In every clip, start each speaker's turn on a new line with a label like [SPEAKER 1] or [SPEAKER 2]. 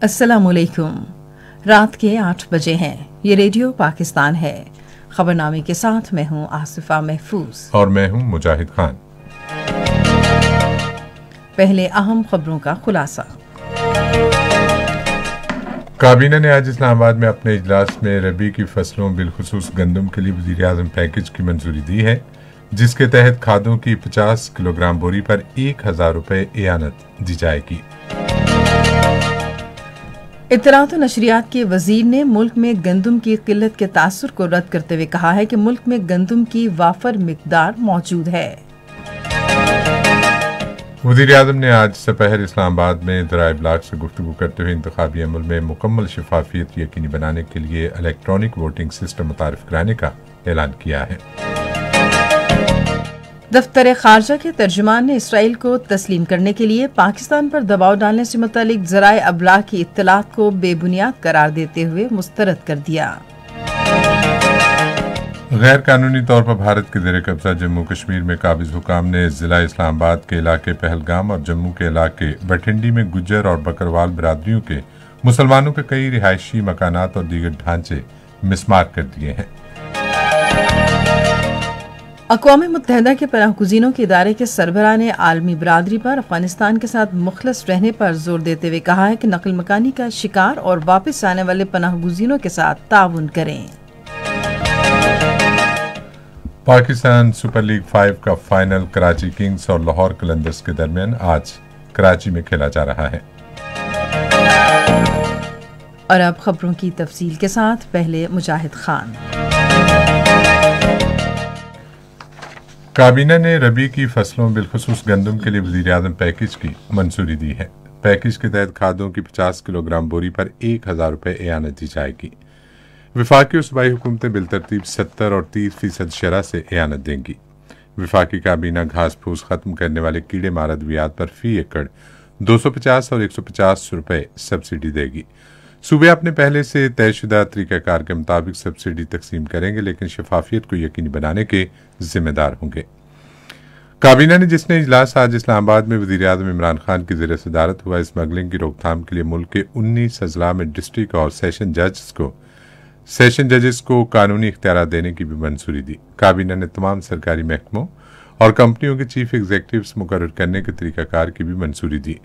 [SPEAKER 1] अस्सलामुअलैकुम। रात के 8 बजे हैं। ये रेडियो पाकिस्तान है। खबरनामे के साथ मैं हूं आसिफा महफूज
[SPEAKER 2] और मैं हूं मुजाहिद खान।
[SPEAKER 1] पहले अहम खबरों का खुलासा।
[SPEAKER 2] काबीना ने आज इस्लामाबाद में अपने इजलास में रबी की फसलों बिलखुसूस गंदम के लिए वज़ीर-ए-आज़म पैकेज की मंजूरी दी है, जिसके तहत खादों की 50 किलोग्राम बोरी पर 1000 रुपये एआनत दी जाएगी।
[SPEAKER 1] इत्तलात और नशरियात के वजीर ने मुल्क में गंदम की किल्लत के तासुर को रद्द करते हुए कहा है कि मुल्क में गंदम की वाफर मिकदार मौजूद है।
[SPEAKER 2] वज़ीर-ए-आज़म ने आज दोपहर इस्लामाबाद में ज़राए इब्लाग से गुफ्तगू करते हुए इंतखाबी अमल में मुकम्मल शफाफियत यकीनी बनाने के लिए इलेक्ट्रॉनिक वोटिंग सिस्टम मुतारिफ कराने का ऐलान किया है।
[SPEAKER 1] दफ्तर खारजा के तर्जुमान ने इसराइल को तस्लीम करने के लिए पाकिस्तान पर दबाव डालने से मुतालिक ज़राए अबलाग की इत्तलात को बेबुनियाद करार देते हुए मुस्तरद कर दिया।
[SPEAKER 2] गैर कानूनी तौर पर भारत के ज़ेर कब्जा जम्मू कश्मीर में काबिज हुकाम ने जिला इस्लामाबाद के इलाके पहलगाम और जम्मू के इलाके बठिंडी में गुज्जर और बकरवाल बरादरियों के मुसलमानों के कई रिहायशी मकानात और दीगर ढांचे मिसमार कर दिए हैं।
[SPEAKER 1] अक़वाम मुत्तहिदा के पनाहगुज़ीनों के इदारे के सरबराह ने आलमी बरादरी पर अफगानिस्तान के साथ मुखलस रहने पर जोर देते हुए कहा है कि नकल मकानी का शिकार और वापस आने वाले पनाहगुज़ीनों के साथ ताउन करें।
[SPEAKER 2] पाकिस्तान सुपर लीग 5 का फाइनल कराची किंग्स और लाहौर कलंदर्स के दरमियान आज कराची में खेला जा रहा है।
[SPEAKER 1] और अब खबरों की तफसील के साथ पहले मुजाहिद खान।
[SPEAKER 2] काबीना ने रबी की फसलों बिलखुसूस गंदम के लिए वज़ीर-ए-आज़म पैकेज की मंजूरी दी है। पैकेज के तहत खादों की 50 किलोग्राम बोरी पर 1000 रुपये एआनत दी जाएगी। वफाकी और सूबाई हुकूमतें बिलतरतीब 70 और 30% शरह से एआनत देंगी। वफाकी काबीना घास फूस खत्म करने वाले कीड़े मार अद्वियात पर फी एकड़ 250 और 150 रुपये सब्सिडी देगी। सूबे अपने पहले से तयशुदा तरीक़ाकार के मुताबिक सब्सिडी तकसीम करेंगे, लेकिन शफाफियत को यकीनी बनाने के जिम्मेदार होंगे। काबीना ने जिसने इजलास आज इस्लामाबाद में वज़ीर-ए-आज़म इमरान खान की ज़ेर सदारत हुआ स्मगलिंग की रोकथाम के लिए मुल्क के 19 अजला में डिस्ट्रिक्ट और सेशन जजेस को कानूनी इख्तियार देने की भी मंजूरी दी। काबीना ने तमाम सरकारी महकमों और कंपनियों के चीफ एग्जीक्यूटिव्स मुकर्रर करने के तरीक़ाकार की भी मंजूरी दी।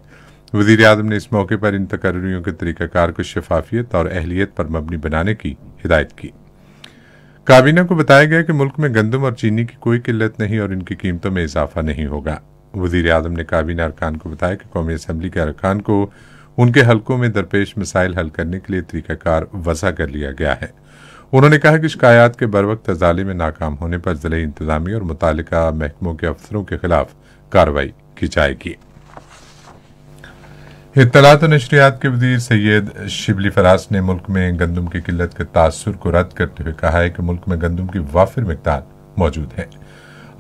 [SPEAKER 2] वज़ीर-ए-आज़म ने इस मौके पर इन तकर्रियों के तरीक़ाकार को शफाफियत और अहलियत पर मबनी बनाने की हिदायत की। काबीना को बताया गया कि मुल्क में गंदम और चीनी की कोई किल्लत नहीं और इनकी कीमतों में इजाफा नहीं होगा। वज़ीर-ए-आज़म ने काबीना अरकान को बताया कि कौमी असम्बली के अरकान को उनके हलकों में दरपेश मसाइल हल करने के लिए तरीक़ाकार वज़ा कर लिया गया है। उन्होंने कहा कि शिकायत के बरवक्त अजाले में नाकाम होने पर ज़िला इंतज़ामिया और मुतालिका महकमों के अफसरों के खिलाफ कार्रवाई की जाएगी। इत्तलात और नशरियात के वज़ीर सैयद शिबली फराज ने मुल्क में गंदम की किल्लत के तासुर को रद्द करते हुए कहा है कि मुल्क में गंदम की वाफिर मिकदार मौजूद है।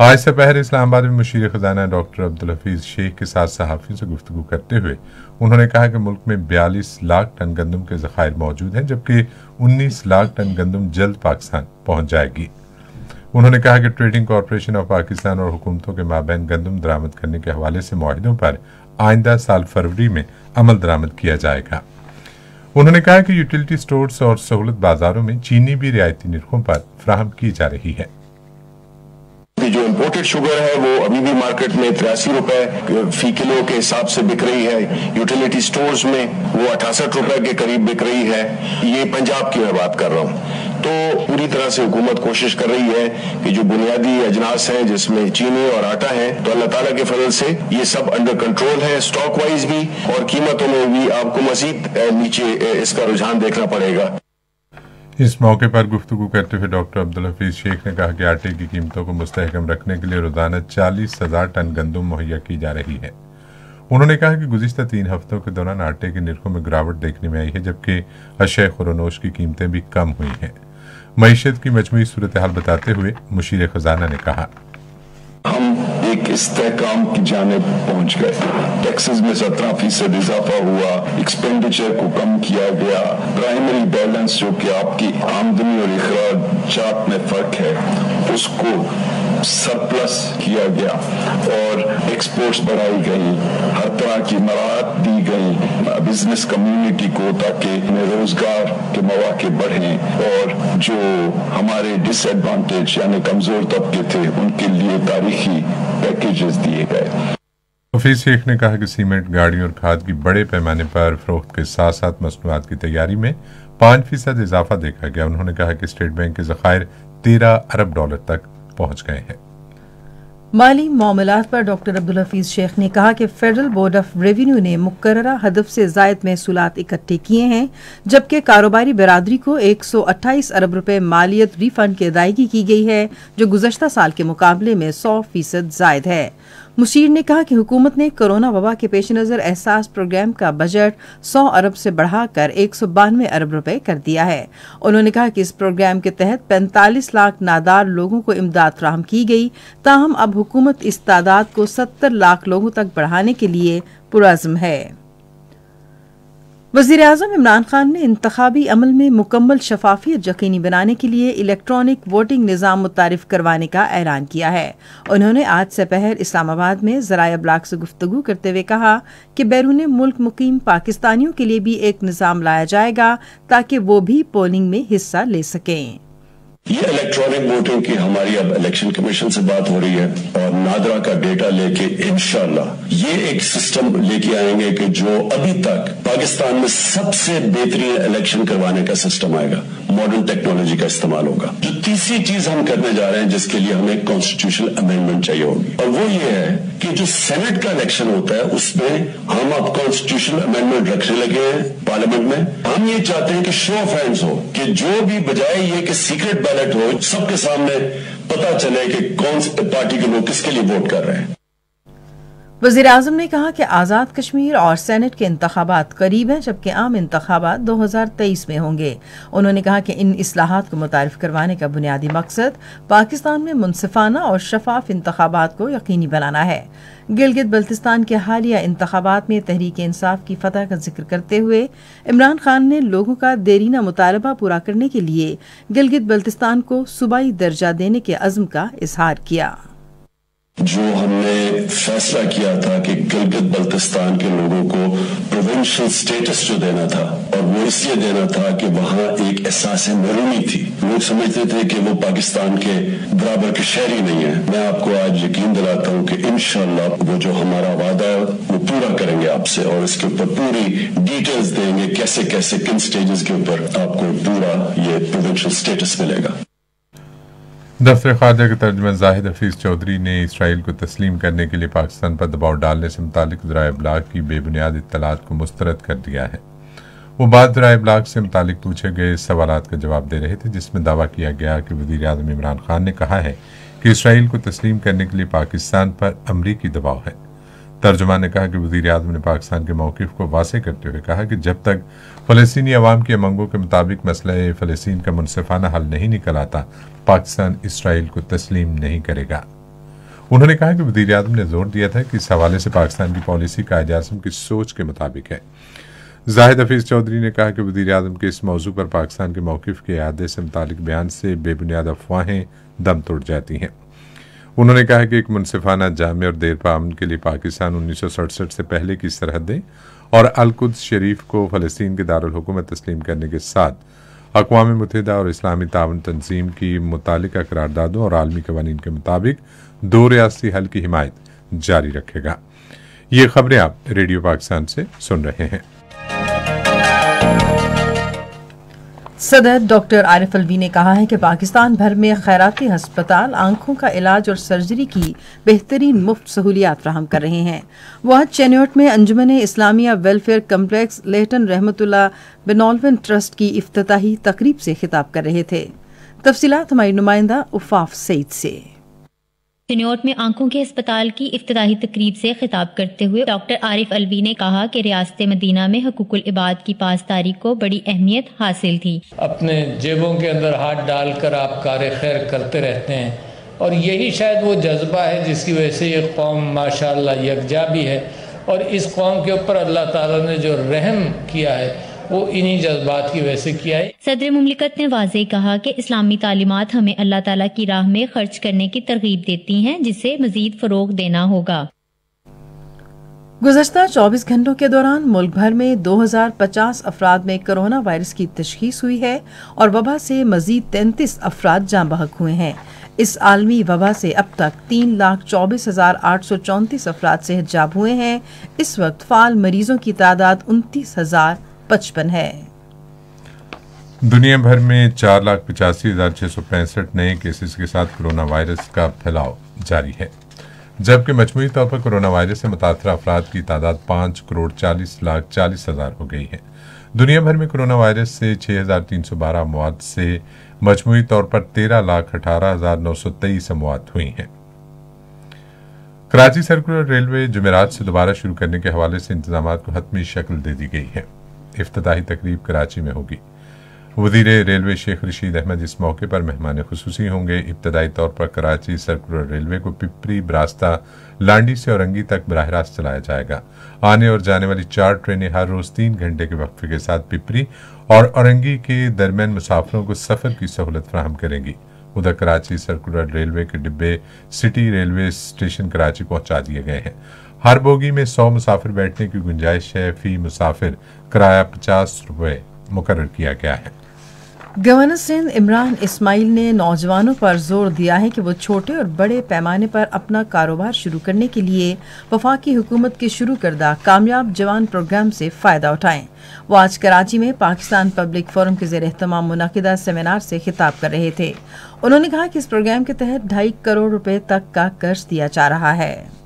[SPEAKER 2] आज दोपहर इस्लामाबाद में मुशीर खजाना डॉक्टर अब्दुल हफीज शेख के साथ सहाफ़ियों से गुफ्तगू करते हुए उन्होंने कहा कि मुल्क में 42 लाख टन गंदम के ज़खायर मौजूद हैं, जबकि 19 लाख टन गंदम जल्द पाकिस्तान पहुंच जाएगी। उन्होंने कहा कि ट्रेडिंग कॉरपोरेशन ऑफ पाकिस्तान और हुकूमतों के माबैन गंदम दरामद करने के हवाले से मुआहिदों पर आइंदा साल फरवरी में अमल दरामद किया जाएगा। उन्होंने कहा कि यूटिलिटी स्टोर्स और सहूलत बाजारों में चीनी भी रियायती निर्खों पर फराहम की जा रही है।
[SPEAKER 3] जो इम्पोर्टेड शुगर है वो अभी भी मार्केट में 83 रुपए फी किलो के हिसाब से बिक रही है। यूटिलिटी स्टोर्स में वो 68 रुपए के करीब बिक रही है। ये पंजाब की मैं बात कर रहा हूँ। तो पूरी तरह से हुकूमत कोशिश कर रही है कि जो बुनियादी अजनास हैं जिसमें चीनी और आटा है, तो अल्लाह ताला के फजल से ये सब अंडर कंट्रोल है, स्टॉक वाइज भी और कीमतों में भी। आपको मजीद नीचे इसका रुझान देखना पड़ेगा।
[SPEAKER 2] इस मौके पर गुफ्तगू करते हुए डॉक्टर अब्दुल हफीज शेख ने कहा कि आटे की कीमतों को मुस्तहकम रखने के लिए रोजाना 40,000 टन गंदम मुहैया की जा रही है। उन्होंने कहा कि गुज़िश्ता 3 हफ्तों के दौरान आटे के निर्खों में गिरावट देखने में आई है, जबकि अशय खुरनोश की कीमतें भी कम हुई हैं। मईशत की मजमूई सूरत हाल बताते हुए मुशीर खजाना ने कहा,
[SPEAKER 3] हम एक इस्तेहकाम की जानिब पहुंच गए। टैक्सेस में 17% इजाफा हुआ, एक्सपेंडिचर को कम किया गया, प्राइमरी बैलेंस जो कि आपकी आमदनी और इखराजात में फर्क है उसको सरप्लस किया गया और एक्सपोर्ट्स बढ़ाई गई, हर तरह की मराहत दी गई। अभी बिजनेस कम्युनिटी को, ताकि रोजगार के मौके बढ़ें और जो हमारे डिसएडवांटेज यानी कमजोर तबके थे उनके लिए तारीखी पैकेजेस दिए गए।
[SPEAKER 2] हफीज शेख ने कहा कि सीमेंट, गाड़ी और खाद की बड़े पैमाने पर फरोख्त के साथ साथ मसनूआत की तैयारी में 5% इजाफा देखा गया। उन्होंने कहा कि स्टेट बैंक के ज़खायर $13 अरब तक पहुंच गए हैं।
[SPEAKER 1] माली मामलात पर डॉक्टर अब्दुल हफीज शेख ने कहा कि फेडरल बोर्ड ऑफ रेवेन्यू ने मुकर्ररा हदफ से जायद महसूलात इकट्ठे किए हैं, जबकि कारोबारी बरादरी को 128 अरब रुपए मालियत रिफंड की अदायगी की गई है, जो गुज़श्ता साल के मुकाबले में 100% जायद है। मुशीर ने कहा कि हुकूमत ने कोरोना वबा के पेश नज़र एहसास प्रोग्राम का बजट 100 अरब से बढ़ाकर 192 अरब रुपए कर दिया है। उन्होंने कहा कि इस प्रोग्राम के तहत 45 लाख नादार लोगों को इमदाद फराहम की गई, ताहम अब हुकूमत इस तादाद को 70 लाख लोगों तक बढ़ाने के लिए पुरअज़्म है। वज़ीर-ए-आज़म इमरान खान ने इंतखाबी अमल में मुकम्मल शफाफियत यकीनी बनाने के लिए इलेक्ट्रॉनिक वोटिंग निज़ाम मुतारिफ करवाने का ऐलान किया है। उन्होंने आज सपहर इस्लामाबाद में ज़राए अबलाग से गुफ्तगू करते हुए कहा कि बैरून मुल्क मुकीम पाकिस्तानियों के लिए भी एक निज़ाम लाया जाएगा ताकि वो भी पोलिंग में हिस्सा ले सकें।
[SPEAKER 3] ये इलेक्ट्रॉनिक वोटिंग की हमारी अब इलेक्शन कमीशन से बात हो रही है और नादरा का डेटा लेके इंशाल्लाह ये एक सिस्टम लेके आएंगे कि जो अभी तक पाकिस्तान में सबसे बेहतरीन इलेक्शन करवाने का सिस्टम आएगा। मॉडर्न टेक्नोलॉजी का इस्तेमाल होगा। जो तीसरी चीज हम करने जा रहे हैं जिसके लिए हमें कॉन्स्टिट्यूशनल अमेंडमेंट चाहिए होगी, और वो ये है कि जो सेनेट का इलेक्शन होता है उसमें हम अब कॉन्स्टिट्यूशनल अमेंडमेंट रखने लगे हैं पार्लियामेंट में। हम ये चाहते हैं कि शो ऑफ हैंड्स हो, कि जो भी बजाय ये कि सीक्रेट बैलेट हो, सबके सामने पता चले कि कौन सी पार्टी के लोग किसके लिए वोट कर रहे हैं।
[SPEAKER 1] वज़ीर-ए-आज़म ने कहा कि आज़ाद कश्मीर और सेनेट के इंतखाबात करीब हैं, जबकि आम इंतखाबात 2023 में होंगे। उन्होंने कहा कि इन इस्लाहात को मुतारिफ करवाने का बुनियादी मकसद पाकिस्तान में मुनसिफाना और शफाफ इंतखाबात को यकीनी बनाना है। गिलगित बल्तिस्तान के हालिया इंतखाबात में तहरीक इंसाफ की फतह का जिक्र करते हुए इमरान खान ने लोगों का देरीना मुतालबा पूरा करने के लिए गिलगित बल्तिस्तान को सूबाई दर्जा देने के अज़्म का इजहार किया।
[SPEAKER 3] जो हमने फैसला किया था कि गिलगित बल्तिस्तान के लोगों को प्रोविंशियल स्टेटस जो देना था, और वो इसलिए देना था कि वहां एक एहसास महरूमी थी। लोग समझते थे कि वो पाकिस्तान के बराबर के शहरी नहीं है। मैं आपको आज यकीन दिलाता हूं कि इंशाल्लाह वो जो हमारा वादा है वो पूरा करेंगे आपसे, और इसके ऊपर पूरी डिटेल्स देंगे कैसे कैसे किन स्टेजेस के ऊपर आपको पूरा ये प्रोविंशियल स्टेटस मिलेगा।
[SPEAKER 2] दफ्तर खारजा के तर्जुमान जाहिद हफीज चौधरी ने इसराइल को तस्लीम करने के लिए पाकिस्तान पर दबाव डालने से मुतालिक ज़राए इब्लाग की बेबुनियाद इत्तलात को मुस्तरद कर दिया है। वो बात ज़राए इब्लाग से मुतालिक पूछे गए सवालात का जवाब दे रहे थे, जिसमें दावा किया गया कि वज़ीर-ए-आज़म इमरान खान ने कहा है कि इसराइल को तस्लीम करने के लिए पाकिस्तान पर अमरीकी दबाव है। तर्जुमान ने कहा कि वज़ीर-ए-आज़म ने पाकिस्तान के मौक़िफ़ को वाज़ेह करते हुए कहा कि जब तक फ़लस्तीनी अवाम की मंगों के मुताबिक मसला फ़लस्तीन का मुनसिफाना हल नहीं निकल आता, पाकिस्तान इसराइल को तस्लीम नहीं करेगा। उन्होंने कहा कि वज़ीर-ए-आज़म ने जोर दिया था कि इस हवाले से पाकिस्तान की पॉलिसी कायद-ए-आज़म की सोच के मुताबिक है। जाहिद हफीज चौधरी ने कहा कि वज़ीर-ए-आज़म के इस मौजू पर पाकिस्तान के मौक़िफ़ के इआदे से मुतालिक बयान से बेबुनियाद अफवाहें दम तोड़ जाती हैं। उन्होंने कहा कि एक मुनसिफाना, जामे और देरपा अमन के लिए पाकिस्तान 1967 से पहले की सरहदें और अल-कुद्स शरीफ को फ़लस्तीन के दारुल हुकूमत तस्लीम करने के साथ अक़वाम मुत्तहिदा और इस्लामी ताउन तंजीम की मुतालिका करारदादों और आलमी कवानीन के मुताबिक 2 रियासती हल की हिमायत जारी रखेगा। ये खबरें आप रेडियो पाकिस्तान से सुन रहे हैं।
[SPEAKER 1] सदर डॉक्टर आरिफ अलवी ने कहा है कि पाकिस्तान भर में खैराती हस्पताल आंखों का इलाज और सर्जरी की बेहतरीन मुफ्त सहूलियात फराहम कर रहे हैं। वह चेन्योट में अंजुमन इस्लामिया वेलफेयर कम्प्लेक्स लेटन रहमतुल्लाह बेनोल्वन ट्रस्ट की इफ्तिताही तकरीब से खिताब कर रहे थे। तफसीलात हमारी नुमाइंदा उफाफ सईद से।
[SPEAKER 4] चिन्योट में आंखों के अस्पताल की इफ्तिताही तकरीब से खिताब करते हुए डॉक्टर आरिफ अलवी ने कहा कि रियासत मदीना में हुकूकुल इबाद की पासदारी को बड़ी अहमियत हासिल थी।
[SPEAKER 5] अपने जेबों के अंदर हाथ डालकर आप कार खैर करते रहते हैं, और यही शायद वो जज्बा है जिसकी वजह से ये कौम माशाअल्लाह यकजा भी है, और इस कौम के ऊपर अल्लाह ताला ने जो रहम किया है वो इन्हीं जज्बात की वजह से किया है।
[SPEAKER 4] सदर मुमलिकत ने वाज़ेह कहा कि इस्लामी तालीमात हमें अल्लाह ताला की राह में खर्च करने की तरगीब देती हैं, जिसे मजीद फरोग देना होगा।
[SPEAKER 1] गुज़श्ता 24 घंटों के दौरान मुल्क भर में 2050 अफराद में कोरोना वायरस की तशख़ीस हुई है और वबा से मजीद 33 अफराद जाँ बहक हुए हैं। इस आलमी वबा से अब तक 3,24,834 अफराद सेहतयाब हुए हैं। इस वक्त फाल मरीजों की तादाद 29,055 है।
[SPEAKER 2] दुनिया भर में 4,85,665 नए केसेस के साथ कोरोना वायरस का फैलाव जारी है, जबकि मजमूई तौर पर कोरोना वायरस से मुतासर अफराद की तादाद 5,40,40,000 हो गई है। दुनिया भर में कोरोना वायरस से 6,312 अमवात से मजमूई तौर पर 13,18,923 अमवात हुई हैं। कराची सर्कुलर रेलवे जुमेरात से दोबारा शुरू करने के हवाले से इंतजामात को हतमी शक्ल दे दी गई है। इफ्तिताही तकरीब कराची में होगी। वज़ीर रेलवे शेख रशीद अहमद इस मौके पर मेहमान खुसूसी होंगे। इब्तदाई तौर पर कराची सर्कुलर रेलवे को पिपरी, ब्रास्ता, लांडी से औरंगी तक बराह रास्त चलाया जाएगा। आने और जाने वाली 4 ट्रेनें हर रोज 3 घंटे के वक्फे के साथ पिपरी और औरंगी के दरमियान मुसाफिरों को सफर की सहूलत फराहम करेंगी। उधर कराची सर्कुलर रेलवे के डिब्बे सिटी रेलवे स्टेशन कराची पहुंचा दिए गए हैं। हर बोगी में 100 मुसाफिर बैठने की गुंजाइश है। फी मुसाफिर किराया 50 रुपये मुकर्रर किया गया है।
[SPEAKER 1] गवर्नर सिंध इमरान इस्माइल ने नौजवानों पर जोर दिया है कि वो छोटे और बड़े पैमाने पर अपना कारोबार शुरू करने के लिए वफाकी हुकूमत के शुरू करदा कामयाब जवान प्रोग्राम से फायदा उठाएं। वो आज कराची में पाकिस्तान पब्लिक फोरम के ज़ेर एहतमाम मुनक़िदा सेमिनार से खिताब कर रहे थे। उन्होंने कहा कि इस प्रोग्राम के तहत 2.5 करोड़ रुपए तक का कर्ज दिया जा रहा है।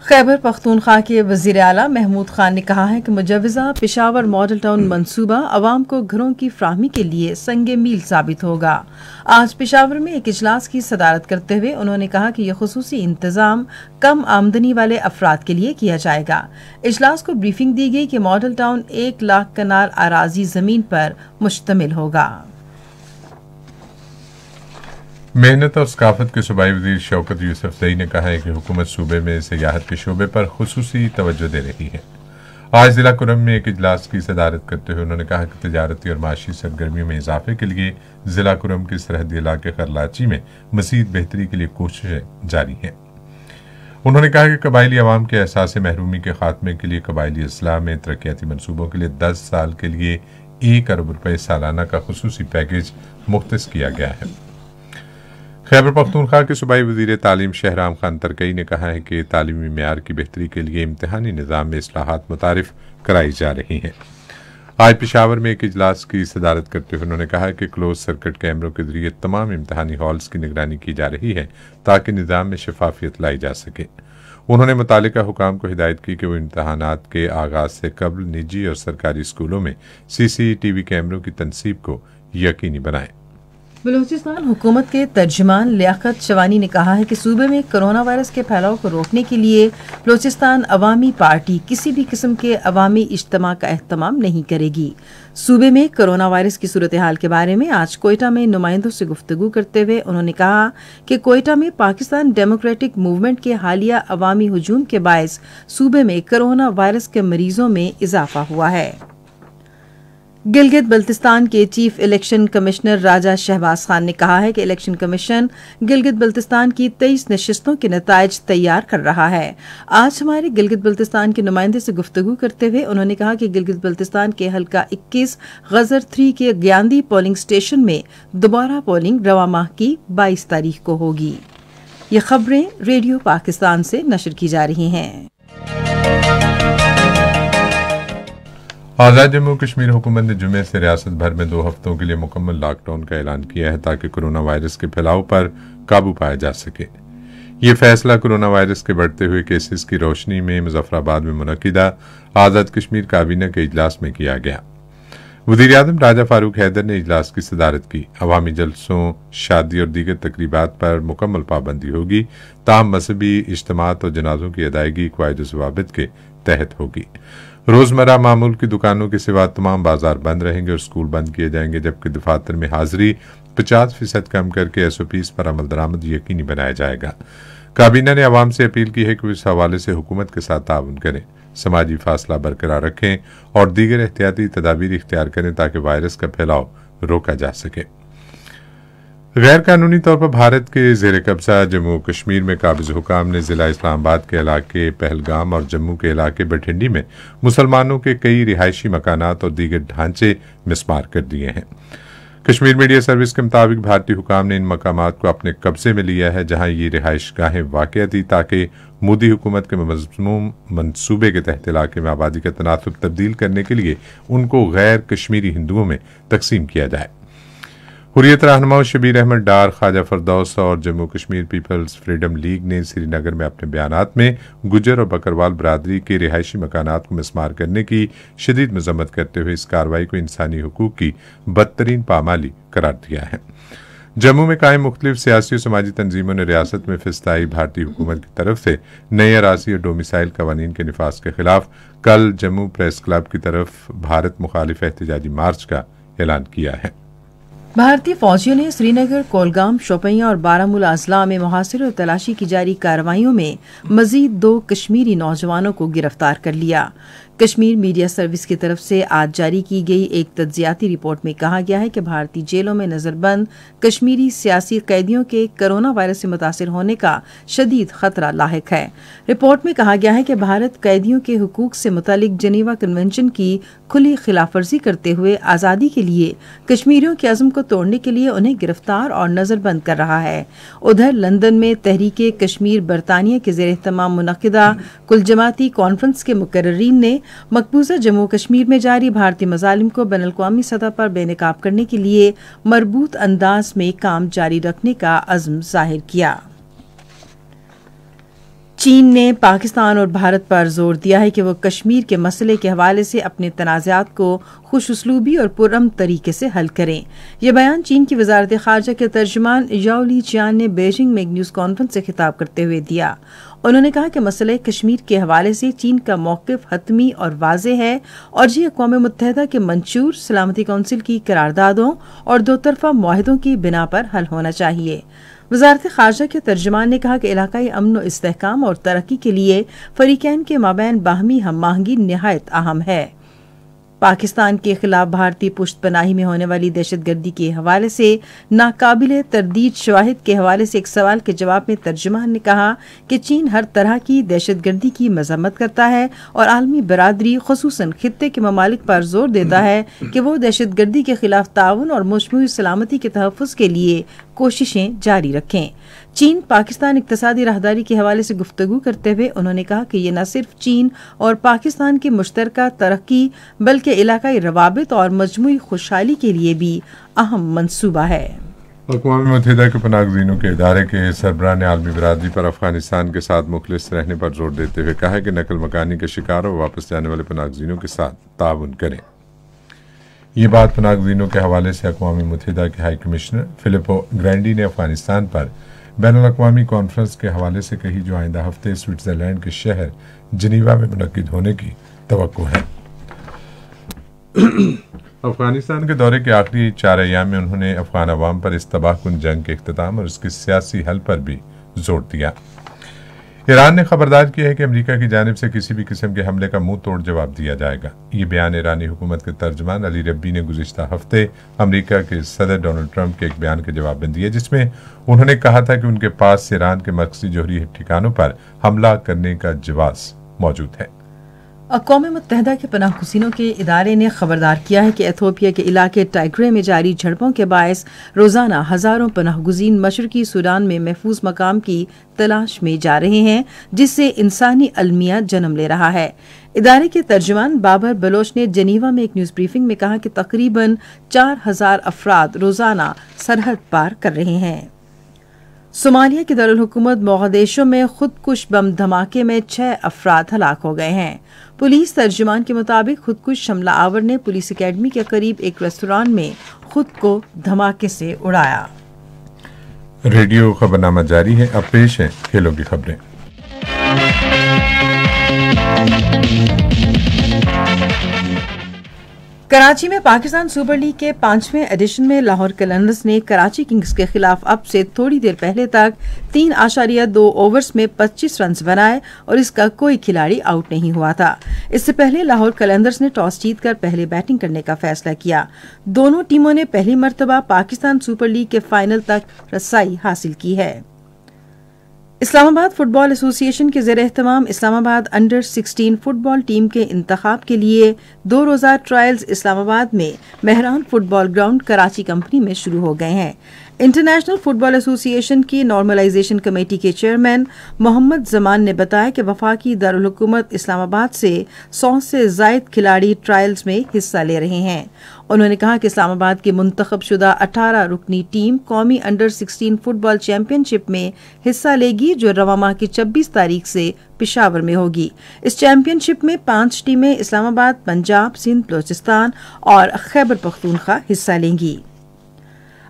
[SPEAKER 1] खैबर पख्तूनख्वा के वज़ीर आला महमूद खान ने कहा है कि मुजव्वज़ा पेशावर मॉडल टाउन मंसूबा अवाम को घरों की फ्राहमी के लिए संगे मील साबित होगा। आज पेशावर में एक इजलास की सदारत करते हुए उन्होंने कहा कि यह खुसूसी इंतजाम कम आमदनी वाले अफराद के लिए किया जाएगा। इजलास को ब्रीफिंग दी गई कि मॉडल टाउन 1 लाख कनाल आराजी जमीन पर मुश्तमिल होगा।
[SPEAKER 2] मेहनत और सकाफत के सूबाई वज़ीर शौकत यूसुफ़ज़ई ने कहा है कि हुकूमत सूबे में सियाहत के शोबे पर खुसूसी तवज्जो दे रही है। आज जिला कुरम में एक इजलास की सदारत करते हुए उन्होंने कहा कि तजारती और माशी सरगर्मियों में इजाफे के लिए जिला कुरम के सरहदी इलाके खरलाची में मज़ीद बेहतरी के लिए कोशिशें जारी हैं। उन्होंने कहा कि कबायली अवाम के एहसास महरूमी के खात्मे के लिए कबायली इस्लाह में तरक्याती मनसूबों के लिए 10 साल के लिए 1 अरब रुपए सालाना का खुसूसी पैकेज मुख्तस किया गया है। खैबर पख्तूनख्वा के सूबाई वज़ीर तालीम शहराम खान तरकई ने कहा है कि तालीमी मेयार की बेहतरी के लिए इम्तहानी निज़ाम में इस्लाहात मुतारिफ कराई जा रही हैं। आज पेशावर में एक इजलास की सदारत करते हुए उन्होंने कहा कि क्लोज सर्किट कैमरों के जरिए तमाम इम्तहानी हॉल्स की निगरानी की जा रही है ताकि निज़ाम में शफाफियत लाई जा सके। उन्होंने मुतालिका हुकाम को हिदायत की कि वो इम्तहानात के आगाज से कबल निजी और सरकारी स्कूलों में CCTV कैमरों की तनसीब को यकीनी बनाएं।
[SPEAKER 1] बलूचिस्तान हुकूमत के तर्जुमान लियाकत शवानी ने कहा है कि सूबे में कोरोना वायरस के फैलाव को रोकने के लिए बलूचिस्तान अवामी पार्टी किसी भी किस्म के अवामी इज्तिमा का एहतमाम नहीं करेगी। सूबे में कोरोना वायरस की सूरत हाल के बारे में आज कोयटा में नुमाइंदों से गुफ्तगू करते हुए उन्होंने कहा कि कोयटा में पाकिस्तान डेमोक्रेटिक मूवमेंट के हालिया अवामी हुजूम के बायस सूबे में कोरोना वायरस के मरीजों में इजाफा हुआ है। गिलगित बल्तिस्तान के चीफ इलेक्शन कमिश्नर राजा शहबाज खान ने कहा है कि इलेक्शन कमीशन गिलगित बल्तिस्तान की 23 नशिस्तों के नताइज तैयार कर रहा है। आज हमारे गिलगित बल्तिस्तान के नुमाइंदे से गुफ्तगू करते हुए उन्होंने कहा कि गिलगित बल्तिस्तान के हल्का 21 गजर 3 के ज्ञांदी पोलिंग स्टेशन में दोबारा पोलिंग रवा माह की 22 तारीख को होगी। ये खबरें रेडियो पाकिस्तान से नशर की जा रही हैं।
[SPEAKER 2] आज़ाद जम्मू कश्मीर हुकूमत ने जुमे से रियासत भर में 2 हफ्तों के लिए मुकम्मल लॉकडाउन का ऐलान किया है ताकि कोरोना वायरस के फैलाव पर काबू पाया जा सके। ये फैसला कोरोना वायरस के बढ़ते हुए केसेस की रोशनी में मुजफ्फराबाद में मुनक़िदा आज़ाद कश्मीर काबीना के इजलास में किया गया। वज़ीर-ए-आज़म राजा फारूक हैदर ने इजलास की सदारत की। अवामी जलसों, शादी और दीगर तकरीबात पर मुकम्मल पाबंदी होगी, ताहम मजहबी इज्तिमात और जनाजों की अदायगी क़वाइद ज़वाबित के तहत होगी। रोजमर्रा मामूल की दुकानों के सिवा तमाम बाजार बंद रहेंगे और स्कूल बंद किए जाएंगे, जबकि दफातर में हाजिरी 50% कम करके SOPs पर अमल दरामद यकीनी बनाया जाएगा। काबीना ने अवाम से अपील की है कि वो इस हवाले से हुकूमत के साथ ताउन करें, समाजी फासला बरकरार रखें और दीगर एहतियाती तदाबीर इख्तियार करें ताकि वायरस का फैलाव रोका जा सके। गैर कानूनी तौर पर भारत के जेर कब्जा जम्मू कश्मीर में काबिज हुकाम ने जिला इस्लामाबाद के इलाके पहलगाम और जम्मू के इलाके बठिंडी में मुसलमानों के कई रिहायशी मकानात और दीगर ढांचे मिसमार कर दिए हैं। कश्मीर मीडिया सर्विस के मुताबिक भारतीय हुकाम ने इन मकामात को अपने कब्जे में लिया है जहां ये रिहाइश गाहें वाक़या थी ताकि मोदी हुकूमत के मज़मूम मंसूबे के तहत इलाके में आबादी का तनासुब तब्दील करने के लिए उनको गैर कश्मीरी हिंदुओं में तकसीम किया जाए। हुर्रियत रहनुमा शबीर अहमद डार, ख्वाजा फरदौस और Jammu Kashmir peoples freedom league ने श्रीनगर में अपने बयानात में गुजर और बकरवाल बरादरी के रिहायशी मकानात को मिसमार करने की शदीद मजम्मत करते हुए इस कार्रवाई को इंसानी हुकूक की बदतरीन पामाली करार दिया है। जम्मू में कायम मुख्तलिफ सियासी और समाजी तंजीमों ने रियासत में फिस्ताई भारतीय हुकूमत की तरफ से नए अराजी और डोमिसाइल कवानीन के निफाज के खिलाफ कल जम्मू प्रेस क्लब की तरफ भारत मुखालिफ एहतजाजी मार्च का ऐलान किया है।
[SPEAKER 1] भारतीय फौजियों ने श्रीनगर, कोलगाम, शोपियां और बारामूला अजला में मुहासिर और तलाशी की जारी कार्रवाइयों में मजीद 2 कश्मीरी नौजवानों को गिरफ्तार कर लिया। कश्मीर मीडिया सर्विस की तरफ से आज जारी की गई एक तज्जियाती रिपोर्ट में कहा गया है कि भारतीय जेलों में नजरबंद कश्मीरी सियासी कैदियों के कोरोना वायरस से मुतासिर होने का शदीद खतरा लाहिक है। रिपोर्ट में कहा गया है कि भारत कैदियों के हुकूक से मुतालिक जनीवा कन्वेंशन की खुली खिलाफवर्जी करते हुए आज़ादी के लिए कश्मीरियों के अज़्म को तोड़ने के लिए उन्हें गिरफ्तार और नजरबंद कर रहा है। उधर लंदन में तहरीके कश्मीर बरतानिया के ज़ेर एहतमाम मुनक़िदा कुल जमाती कॉन्फ्रेंस के मुकर्ररीन ने मकबूजा जम्मू कश्मीर में जारी भारतीय मज़ालिम को बैनुल-अक़वामी सतह पर बेनकाब करने के लिए मरबूत अंदाज में काम जारी रखने का अज़्म जाहिर किया। चीन ने पाकिस्तान और भारत पर जोर दिया है कि वो कश्मीर के मसले के हवाले से अपने तनाज़ात को खुश उसलूबी और पुरअमन तरीके से हल करें। ये बयान चीन की वज़ारत ख़ारजा के तर्जुमान याओ लीचियान ने बीजिंग में एक न्यूज़ कॉन्फ्रेंस से खिताब करते हुए दिया। उन्होंने कहा कि मसले कश्मीर के हवाले से चीन का मौक़िफ़ हतमी और वाज़े है और ये अक़वाम मुत्तहिदा के मंशूर सलामती कौंसिल की करारदादों और दो तरफ़ा मुआहदों की बिना पर हल होना चाहिए। वज़ारत ख़ारजा के तर्जुमान ने कहा कि इलाकाई अमन व इस्तेहकाम और तरक्की के लिए फ़रीक़ैन के माबैन बाहमी हम आहंगी निहायत अहम है। पाकिस्तान के खिलाफ भारतीय पुश्तपनाही में होने वाली दहशतगर्दी के हवाले से नाकाबिले तरदीद शवाहिद के हवाले से एक सवाल के जवाब में तर्जुमान ने कहा कि चीन हर तरह की दहशतगर्दी की मजम्मत करता है और आलमी बरादरी खुसूसन खित्ते के ममालिक पर जोर देता है कि वो दहशतगर्दी के खिलाफ ताउन और मजमूई सलामती के तहफ़्फ़ुज़ के लिए कोशिशें जारी रखें। चीन पाकिस्तान इक़्तिसादी राहदारी के हवाले से गुफ्तगू करते हुए उन्होंने कहा कि ये न सिर्फ चीन और पाकिस्तान की मुश्तरका तरक्की बल्कि इलाकाई रवाबित और मजमूई खुशहाली के लिए भी अहम मंसूबा है।
[SPEAKER 2] अक़वाम मुत्तहिदा के पनाहगज़ीनों के इदारे के सरबराह ने आलमी बरादरी पर अफगानिस्तान के साथ मुखलिस रहने पर जोर देते हुए कहा है कि नकल मकानी के शिकार और वापस जाने वाले पनाहगज़ीनों के साथ ताउन करें। ये बात पनाहगज़ीनों के हवाले से अक़वाम मुत्तहिदा के हाई कमिश्नर फिलिपो ग्रैंडी ने अफगानिस्तान पर बैनुल-अक़वामी कॉन्फ्रेंस के हवाले से कही जो आइंदा हफ्ते स्विट्ज़रलैंड के शहर जिनीवा में मुनक्किद होने की तवक्को है। अफगानिस्तान के दौरे के आखिरी 4 अय्याम में उन्होंने अफगान अवाम पर इस तबाहकुन जंग के इख्तिताम और इसके सियासी हल पर भी जोर दिया। ईरान ने खबरदार किया है कि अमेरिका की जानिब से किसी भी किस्म के हमले का मुंह तोड़ जवाब दिया जाएगा। ये बयान ईरानी हुकूमत के तर्जमान अली रब्बी ने गुज़िश्ता हफ्ते अमेरिका के सदर डोनाल्ड ट्रंप के एक बयान के जवाब में दिया जिसमें उन्होंने कहा था कि उनके पास ईरान के मरकज़ी जोहरी ठिकानों पर हमला करने का जवाब मौजूद है।
[SPEAKER 1] अक़वाम मुत्तहिदा के पनाहगज़ीनों के इदारे ने खबरदार किया है कि एथोपिया के इलाके टाइग्रे में जारी झड़पों के बायस रोज़ाना हज़ारों पनाहगज़ीन मशरक़ी सूडान में महफूज मकाम की तलाश में जा रहे हैं जिससे इंसानी अलमिया जन्म ले रहा है। इदारे के तर्जुमान बाबर बलोच ने जनीवा में एक न्यूज़ ब्रीफिंग में कहा कि तकरीबन 4000 अफराद रोज़ाना सरहद पार कर रहे हैं। सोमालिया के दारुल हुकूमत मोगादिशु में खुदकुश बम धमाके में 6 अफराद हलाक हो गए हैं। पुलिस तर्जुमान के मुताबिक खुदकुश हमला आवर ने पुलिस एकेडमी के करीब एक रेस्तोरां में खुद को धमाके से उड़ाया।
[SPEAKER 2] रेडियो खबरनामा जारी है। अब पेश है खेलों की खबरें।
[SPEAKER 1] कराची में पाकिस्तान सुपर लीग के 5वें एडिशन में लाहौर कलंदर्स ने कराची किंग्स के खिलाफ अब से थोड़ी देर पहले तक 3.2 ओवर्स में 25 रन बनाए और इसका कोई खिलाड़ी आउट नहीं हुआ था। इससे पहले लाहौर कलंदर्स ने टॉस जीतकर पहले बैटिंग करने का फैसला किया। दोनों टीमों ने पहली मर्तबा पाकिस्तान सुपर लीग के फाइनल तक रसाई हासिल की है। इस्लामाबाद फुटबॉल एसोसिएशन के ज़ेर एहतमाम इस्लामाबाद अंडर 16 फुटबॉल टीम के इंतखाब के लिए 2 रोज़ा ट्रायल्स इस्लामाबाद में Mehran football ground Karachi company में शुरू हो गए हैं। इंटरनेशनल फुटबॉल एसोसिएशन की नॉर्मलाइजेशन कमेटी के चेयरमैन मोहम्मद जमान ने बताया कि वफाकी दारुल हुकूमत इस्लामाबाद से 100 से ज़ायद खिलाड़ी ट्रायल्स में हिस्सा ले रहे हैं। उन्होंने कहा कि इस्लामाबाद की मुंतखब शुदा 18 रुकनी टीम कौमी अंडर 16 फुटबॉल चैंपियनशिप में हिस्सा लेगी, जो रवां माह की 26 तारीख से पिशावर में होगी। इस चैंपियनशिप में 5 टीमें इस्लामाबाद, पंजाब, सिंध, बलोचिस्तान और खैबर पख्तूनख्वा हिस्सा लेंगी।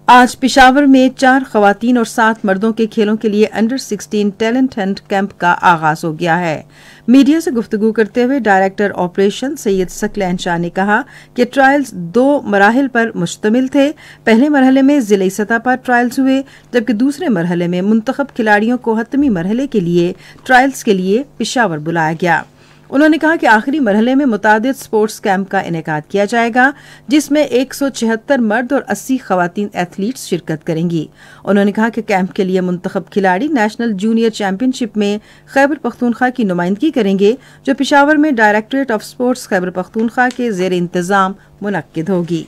[SPEAKER 1] आज पिशावर में 4 खवातीन और 7 मर्दों के खेलों के लिए अंडर 16 टैलेंट हंट कैंप का आगाज हो गया है। मीडिया से गुफ्तगू करते हुए डायरेक्टर ऑपरेशन सैयद सकलैन शाह ने कहा कि ट्रायल्स 2 मराहिल पर मुश्तमिल थे। पहले मरहले में जिले सतह पर ट्रायल्स हुए, जबकि दूसरे मरहले में मुंतखब खिलाड़ियों को हतमी मरहले के लिए ट्रायल्स के लिए पिशावर बुलाया गया। उन्होंने कहा कि आखिरी मरहले में मुतादिद स्पोर्ट्स कैंप का इनेकाद किया जाएगा, जिसमें 176 मर्द और 80 खवातीन एथलीट्स शिरकत करेंगी। उन्होंने कहा कि कैंप के लिए मुंतखब खिलाड़ी नेशनल जूनियर चैंपियनशिप में खैबर पख्तूनख्वा की नुमाइंदगी करेंगे, जो पिशावर में directorate of sports Khyber Pakhtunkhwa के जेर इंतजाम मुनक्किद होगी।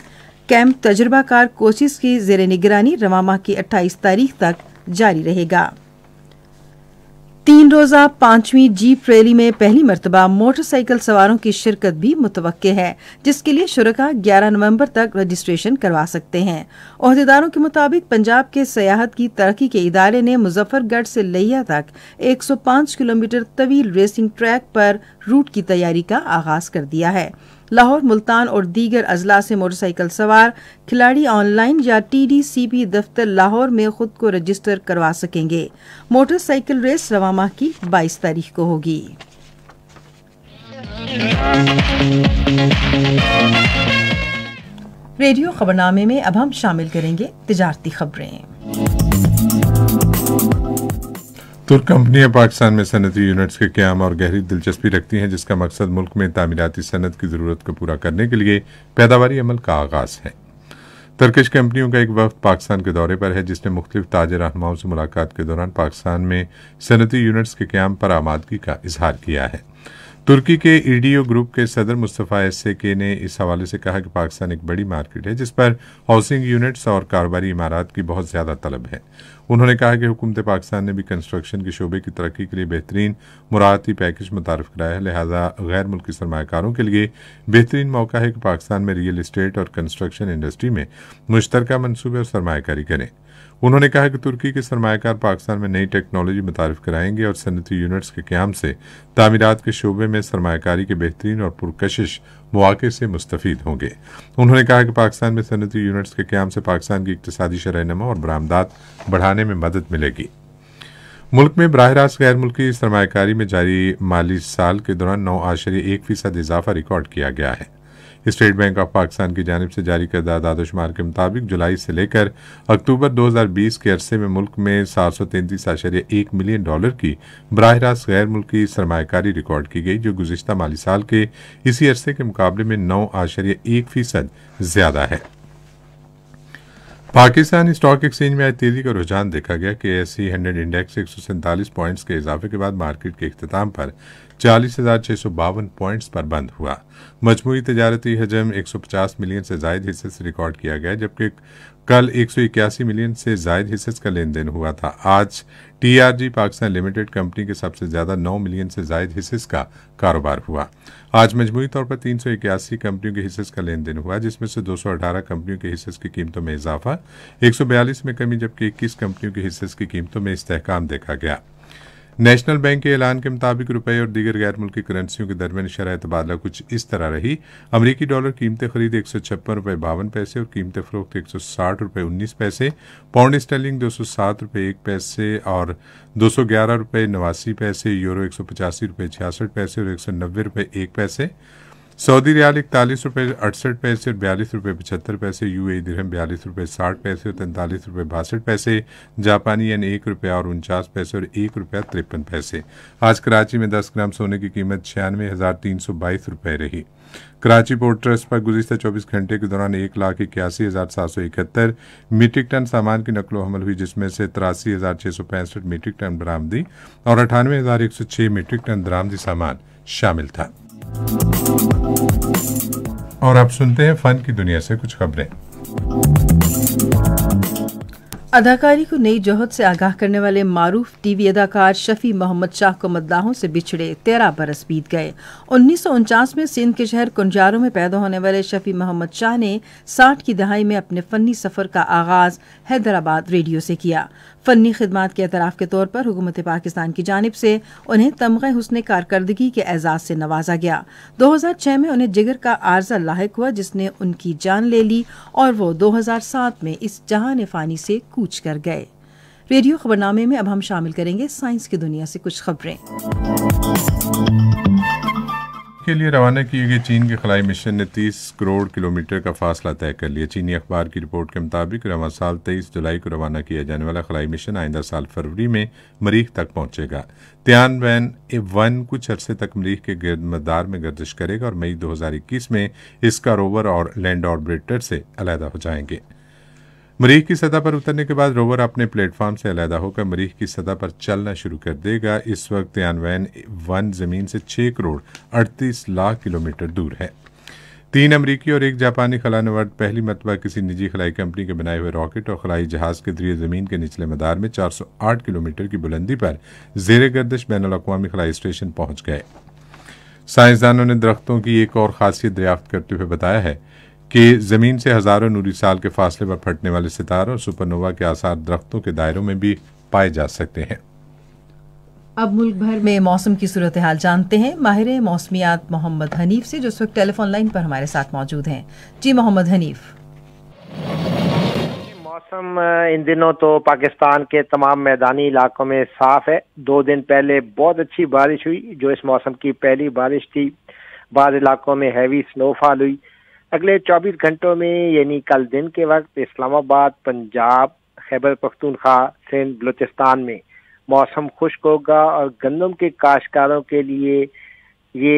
[SPEAKER 1] कैंप तजुर्बाकार कोचिज की जेर निगरानी रवां माह की 28 तारीख तक जारी रहेगा। 3 रोज़ा 5वीं जीप रैली में पहली मर्तबा मोटरसाइकिल सवारों की शिरकत भी मुतवक्के है, जिसके लिए शुरका 11 नवंबर तक रजिस्ट्रेशन करवा सकते हैं। ओहदेदारों के मुताबिक पंजाब के सयाहत की तरक्की के इदारे ने मुजफ्फरगढ़ से लिया तक 105 किलोमीटर तवील रेसिंग ट्रैक पर रूट की तैयारी का आगाज कर दिया है। लाहौर, मुल्तान और दीगर अजला से मोटरसाइकिल सवार खिलाड़ी ऑनलाइन या TDCP दफ्तर लाहौर में खुद को रजिस्टर करवा सकेंगे। मोटरसाइकिल रेस रवां माह की 22 तारीख को होगी। रेडियो खबरनामे में अब हम शामिल करेंगे तिजारती खबरें।
[SPEAKER 2] तुर्क कंपनियां पाकिस्तान में सनती यूनिट्स के क़याम और गहरी दिलचस्पी रखती हैं, जिसका मकसद मुल्क में तामीराती सनत की ज़रूरत को पूरा करने के लिए पैदावारी अमल का आगाज है। तुर्किश कंपनियों का एक वफ्द पाकिस्तान के दौरे पर है, जिसने मुख्तलिफ ताजिर रहनुमाओं से मुलाकात के दौरान पाकिस्तान में सनती यूनिट्स के क़याम पर आमादगी का इजहार किया है। तुर्की के ईडीओ ग्रुप के सदर मुस्तफ़ा SK ने इस हवाले से कहा कि पाकिस्तान एक बड़ी मार्केट है, जिस पर हाउसिंग यूनिट्स और कारोबारी इमारात की बहुत ज्यादा तलब है। उन्होंने कहा कि हुकूमत पाकिस्तान ने भी कंस्ट्रक्शन के शोबे की तरक्की के लिए बेहतरीन मुराती पैकेज मुतारफ कराया है, लिहाजा गैर मुल्की सरमाकारों के लिए बेहतरीन मौका है कि पाकिस्तान में रियल एस्टेट और कंस्ट्रक्शन इंडस्ट्री में मुश्तरका मनसूबे और सरमाकारी करें। उन्होंने कहा कि तुर्की के सरमाकार पाकिस्तान में नई टेक्नोलॉजी मुतारिफ कराएंगे और सनती यूनिट्स के क़याम से तामीरात के शोबे में सरमाकारी के बेहतरीन और पुरकशिश मौके से मुस्तफीद होंगे। उन्होंने कहा कि पाकिस्तान में सनती यूनिट्स के क़याम से पाकिस्तान की इक्तिसादी शरह-ए-नमो और बरामदात बढ़ाने में मदद मिलेगी। मुल्क में बराह रास्त गैर मुल्की सरमाकारी में जारी माली साल के दौरान 9.1% इजाफा रिकॉर्ड किया गया है। स्टेट बैंक ऑफ पाकिस्तान की जानिब से जारी करदा दादोशुमार के मुताबिक जुलाई से लेकर अक्टूबर 2020 के अरसे में मुल्क में $733.1 मिलियन की बराह रास्त गैर मुल्की सरमाकारी रिकॉर्ड की गई, जो गुज़िश्ता माली साल के इसी अरसे के मुकाबले में 9.1% ज्यादा है। पाकिस्तान स्टॉक एक्सचेंज में आज तेजी का रुझान देखा गया कि KSE 100 इंडेक्स 147 पॉइंट्स के इजाफे के बाद मार्केट के इख्तिताम पर 40,652 पॉइंट्स पर बंद हुआ। मजमूई तजारती हजम 150 मिलियन से जायद हिस्से से रिकॉर्ड किया गया, जबकि कल 181 मिलियन से जायद हिस्से का लेन देन हुआ था। आज TRG पाकिस्तान लिमिटेड कंपनी के सबसे ज्यादा 9 मिलियन से जायद हिस्से का कारोबार हुआ। आज मजमूई तौर पर 381 कंपनियों के हिस्से का लेन देन हुआ, जिसमें से 218 कंपनियों के हिस्से की कीमतों में इजाफा, 142 में कमी, जबकि 21 कंपनियों के हिस्से की कीमतों में इस्तेहकाम देखा गया। नेशनल बैंक के ऐलान के मुताबिक रुपए और दीगर गैर मुल्की करेंसियों के दरमियान शरह तबादला कुछ इस तरह रही। अमरीकी डॉलर कीमत खरीद $156.52 और कीमत फरोख्त $160.19, पाउंड स्टर्लिंग $207.01 और $211.89, यूरो $185.66 और $190.01, सऊदी रियाल 41 रुपये 68 पैसे और 42 रुपये 75 पैसे, यूएई दिरहम 42 रुपये 60 पैसे और 43 रुपये 62 पैसे, जापानी येन 1 रुपया और 49 पैसे और 1 रुपया 53 पैसे। आज कराची में 10 ग्राम सोने की कीमत 96,322 रुपये रही। कराची पोर्ट ट्रस्ट पर गुज़िश्ता 24 घंटे के दौरान 1,81,771 मीट्रिक टन सामान की नकलो हमल हुई, जिसमें से 83,665 मीट्रिक टन बरामदी और 98,106 मीट्रिक टन दरामदी सामान शामिल था। और अब सुनते हैं फन की दुनिया से कुछ खबरें।
[SPEAKER 1] अदाकारी को नई जोहद से आगाह करने वाले मारूफ टीवी अदाकार शफी मोहम्मद शाह को मद्दाहों से बिछड़े 13 बरस बीत गए। 1949 में सिंध के शहर कुंजारो में पैदा होने वाले शफी मोहम्मद शाह ने 60 की दहाई में अपने फनी सफर का आगाज हैदराबाद रेडियो से किया। फनी खिदमात के एतराफ़ के तौर पर हुकूमत पाकिस्तान की जानिब से उन्हें तमग़े हुस्न कारकर्दगी के एजाज़ से नवाजा गया। 2006 में उन्हें जिगर का आर्जा लाहिक हुआ, जिसने उनकी जान ले ली और वो 2007 में इस जहान फ़ानी से कूच कर गए। रेडियो खबरनामे में अब हम शामिल करेंगे साइंस की दुनिया से कुछ खबरें।
[SPEAKER 2] के लिए रवाना किए गए चीन के खलाई मिशन ने 30 करोड़ किलोमीटर का फासला तय कर लिया। चीनी अखबार की रिपोर्ट के मुताबिक रवां साल 23 जुलाई को रवाना किया जाने वाला खलाई मिशन आइंदा साल फरवरी में मरीख तक पहुंचेगा। तियानवेन-1 कुछ अरसे तक मरीख के गिरदमदार में गर्दिश करेगा और मई 2021 में इसका रोवर और लैंड ऑर्बिटर से अलहदा हो जाएंगे। मरीख की सतह पर उतरने के बाद रोवर अपने प्लेटफॉर्म से अलहदा होकर मरीख की सतह पर चलना शुरू कर देगा। इस वक्त तियानवेन-1 जमीन से 6 करोड़ 38 लाख किलोमीटर दूर है। 3 अमरीकी और 1 जापानी खलानवर्द पहली मरतबा किसी निजी खलाई कंपनी के बनाए हुए रॉकेट और खलाई जहाज के जरिए जमीन के निचले मदार में 408 किलोमीटर की बुलंदी पर ज़ेरे गर्दिश बैनुल अक़वामी खलाई स्टेशन पहुंच गए। साइंसदानों ने दरख्तों की एक और खासियत दरियाफ्त करते हुए बताया है कि जमीन से हजारों नूरी साल के फासले पर फटने वाले सितारों और सुपरनोवा के आसार दरख्तों के दायरों में भी पाए जा सकते हैं।
[SPEAKER 1] अब मुल्क भर में मौसम की सूरत हाल जानते हैं माहिर मौसमियात मोहम्मद हनीफ से, जो इस वक्त टेलीफोन लाइन पर हमारे साथ मौजूद हैं। जी मोहम्मद हनीफ।
[SPEAKER 6] मौसम इन दिनों तो पाकिस्तान के तमाम मैदानी इलाकों में साफ है। 2 दिन पहले बहुत अच्छी बारिश हुई, जो इस मौसम की पहली बारिश थी। बाद इलाकों में हैवी स्नोफॉल हुई। अगले 24 घंटों में यानी कल दिन के वक्त इस्लामाबाद, पंजाब, खैबर पख्तूनख्वा, सिंध, बलूचिस्तान में मौसम खुश्क होगा और गंदम के काश्तकारों के लिए ये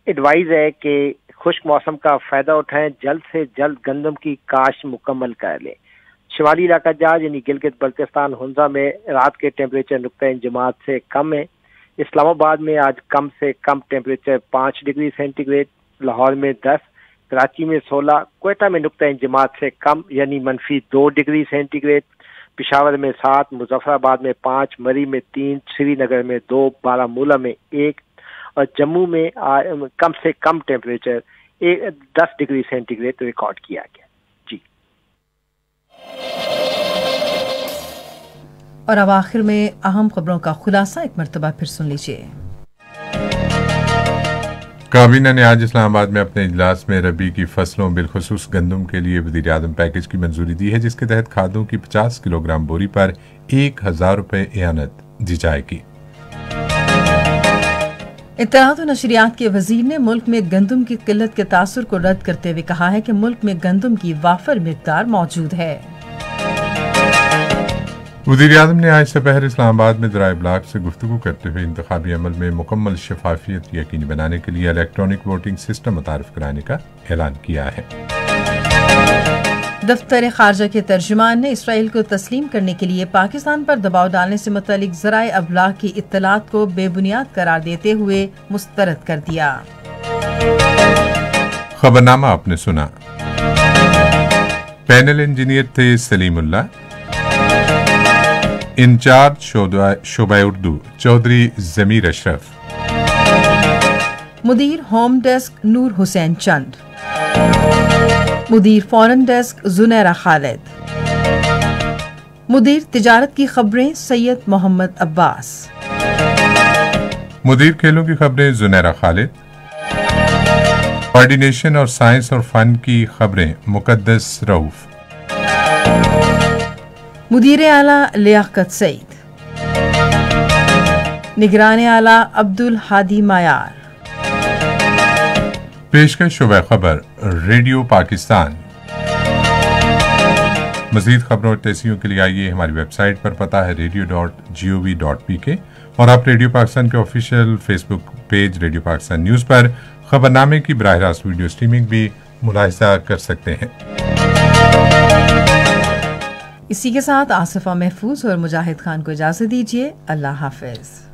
[SPEAKER 6] एडवाइज है कि खुश्क मौसम का फ़ायदा उठाएं, जल्द से जल्द गंदम की काश्त मुकम्मल कर लें। शुमाली इलाका जाज यानी गिलगित बल्तिस्तान, हुंजा में रात के टेम्परेचर नुक्ता इंजमात से कम है। इस्लामाबाद में आज कम से कम टेम्परेचर 5 डिग्री सेंटीग्रेड, लाहौर में 10, कराची में 16, क्वेटा में नुक्ता इंजमात से कम यानी -2 डिग्री सेंटीग्रेड, पिशावर में 7, मुजफ्फराबाद में 5, मरी में 3, श्रीनगर में 2, बारामूला में 1 और जम्मू में कम से कम टेम्परेचर 10 डिग्री सेंटीग्रेड रिकॉर्ड किया गया। जी।
[SPEAKER 1] और अब आखिर में अहम खबरों का खुलासा एक मरतबा फिर सुन लीजिए।
[SPEAKER 2] काबीना ने आज इस्लामाबाद में अपने इजलास में रबी की फसलों बिलखुसूस गंदम के लिए वज़ीर-ए-आज़म पैकेज की मंजूरी दी है, जिसके तहत खादों की 50 किलोग्राम बोरी पर 1,000 रुपये एयानत दी जाएगी।
[SPEAKER 1] इत्तलात और नशरियात के वजीर ने मुल्क में गंदम की किल्लत के तासुर को रद्द करते हुए कहा है कि मुल्क में गंदम की वाफर मिकदार मौजूद है।
[SPEAKER 2] वज़ीर-ए-आज़म ने आज दोपहर इस्लामाबाद में ज़राए इब्लाग से गुफ्तगू करते हुए इंतखाबी अमल में मुकम्मल शफाफियत यकीनी बनाने के लिए इलेक्ट्रॉनिक वोटिंग सिस्टम मुतारिफ कराने का ऐलान किया है।
[SPEAKER 1] दफ्तर खारजा के तर्जुमान ने इसराइल को तस्लीम करने के लिए पाकिस्तान पर दबाव डालने से मुतालिक ज़राए इब्लाग की इत्तलात को बेबुनियाद करार देते हुए मुस्तरद कर दिया।
[SPEAKER 2] खबरनामा आपने सुना। पैनल इंजीनियर थे सलीमुल्लाह, इंचार्ज शोबा उर्दू चौधरी जमीर अशरफ,
[SPEAKER 1] मुदीर होम डेस्क नूर हुसैन चंद, मुदीर फॉरेन डेस्क जुनैरा खालिद, मुदीर तिजारत की खबरें सैयद मोहम्मद अब्बास,
[SPEAKER 2] मुदीर खेलों की खबरें जुनैरा खालिद, कोऑर्डिनेशन और साइंस और फन की खबरें मुकद्दस रऊफ,
[SPEAKER 1] मुदीर आला लियाकत सईद, निगरान आला अब्दुल हादी मायार,
[SPEAKER 2] पेशकश शुबह खबर रेडियो पाकिस्तान। मजीद खबरों और तहसीयों के लिए आइए हमारी वेबसाइट पर, पता है radio.gov.pk, और आप रेडियो पाकिस्तान के official Facebook page radio Pakistan news पर खबरनामे की बराह रास्त वीडियो स्ट्रीमिंग भी मुलाहिजा कर सकते हैं।
[SPEAKER 1] इसी के साथ आसिफा महफूज और मुजाहिद खान को इजाज़त दीजिए। अल्लाह हाफिज।